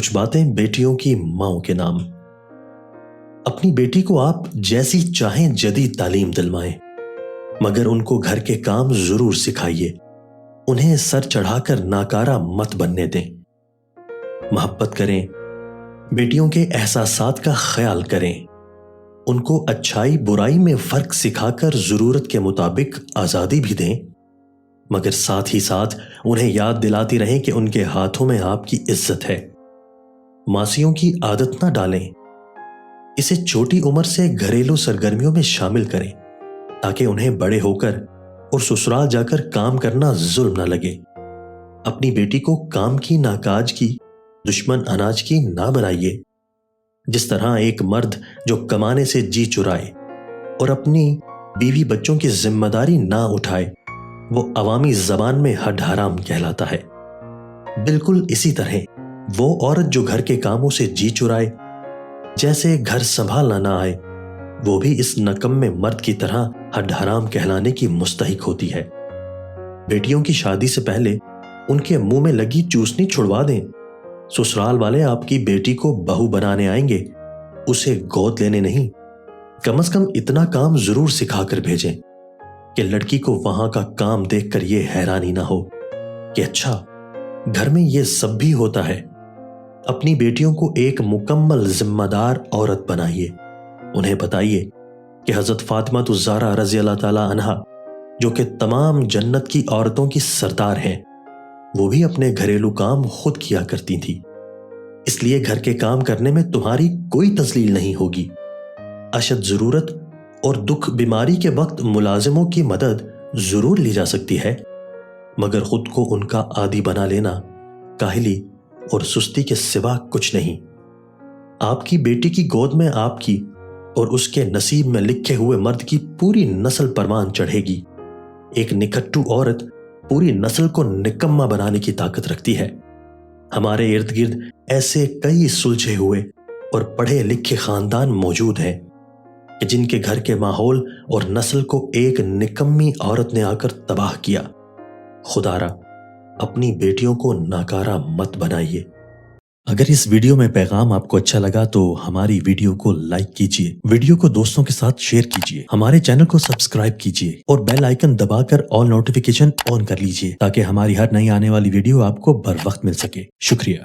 کچھ باتیں بیٹیوں کی ماؤں کے نام۔ اپنی بیٹی کو آپ جیسی چاہیں جدید تعلیم دلوائیں، مگر ان کو گھر کے کام ضرور سکھائیے۔ انہیں سر چڑھا کر ناکارہ مت بننے دیں۔ محبت کریں، بیٹیوں کے احساسات کا خیال کریں، ان کو اچھائی برائی میں فرق سکھا کر ضرورت کے مطابق آزادی بھی دیں، مگر ساتھ ہی ساتھ انہیں یاد دلاتی رہیں کہ ان کے ہاتھوں میں آپ کی عزت ہے۔ ماسیوں کی عادت نہ ڈالیں، اسے چھوٹی عمر سے گھریلو سرگرمیوں میں شامل کریں تاکہ انہیں بڑے ہو کر اور سسرال جا کر کام کرنا ظلم نہ لگے۔ اپنی بیٹی کو کام کی ناکاج کی، دشمن اناج کی نہ بنائیے۔ جس طرح ایک مرد جو کمانے سے جی چرائے اور اپنی بیوی بچوں کی ذمہ داری نہ اٹھائے، وہ عوامی زبان میں ہڈ حرام کہلاتا ہے، بالکل اسی طرح وہ عورت جو گھر کے کاموں سے جی چرائے، جیسے گھر سنبھالنا نہ آئے، وہ بھی اس نکمے مرد کی طرح ہڈ حرام کہلانے کی مستحق ہوتی ہے۔ بیٹیوں کی شادی سے پہلے ان کے منہ میں لگی چوسنی چھڑوا دیں۔ سسرال والے آپ کی بیٹی کو بہو بنانے آئیں گے، اسے گود لینے نہیں۔ کم از کم اتنا کام ضرور سکھا کر بھیجیں کہ لڑکی کو وہاں کا کام دیکھ کر یہ حیرانی نہ ہو کہ اچھا، گھر میں یہ سب بھی ہوتا ہے۔ اپنی بیٹیوں کو ایک مکمل ذمہ دار عورت بنائیے۔ انہیں بتائیے کہ حضرت فاطمہ الزہرا رضی اللہ تعالی عنہا، جو کہ تمام جنت کی عورتوں کی سردار ہیں، وہ بھی اپنے گھریلو کام خود کیا کرتی تھی، اس لیے گھر کے کام کرنے میں تمہاری کوئی تذلیل نہیں ہوگی۔ اشد ضرورت اور دکھ بیماری کے وقت ملازموں کی مدد ضرور لی جا سکتی ہے، مگر خود کو ان کا عادی بنا لینا کاہلی اور سستی کے سوا کچھ نہیں۔ آپ کی بیٹی کی گود میں آپ کی اور اس کے نصیب میں لکھے ہوئے مرد کی پوری نسل پروان چڑھے گی۔ ایک نکھٹو عورت پوری نسل کو نکما بنانے کی طاقت رکھتی ہے۔ ہمارے ارد گرد ایسے کئی سلجھے ہوئے اور پڑھے لکھے خاندان موجود ہیں کہ جن کے گھر کے ماحول اور نسل کو ایک نکمی عورت نے آ کر تباہ کیا۔ خدا را اپنی بیٹیوں کو ناکارہ مت بنائیے۔ اگر اس ویڈیو میں پیغام آپ کو اچھا لگا تو ہماری ویڈیو کو لائک کیجیے، ویڈیو کو دوستوں کے ساتھ شیئر کیجیے، ہمارے چینل کو سبسکرائب کیجیے اور بیل آئیکن دبا کر آل نوٹیفیکیشن آن کر لیجیے تاکہ ہماری ہر نئی آنے والی ویڈیو آپ کو بر وقت مل سکے۔ شکریہ۔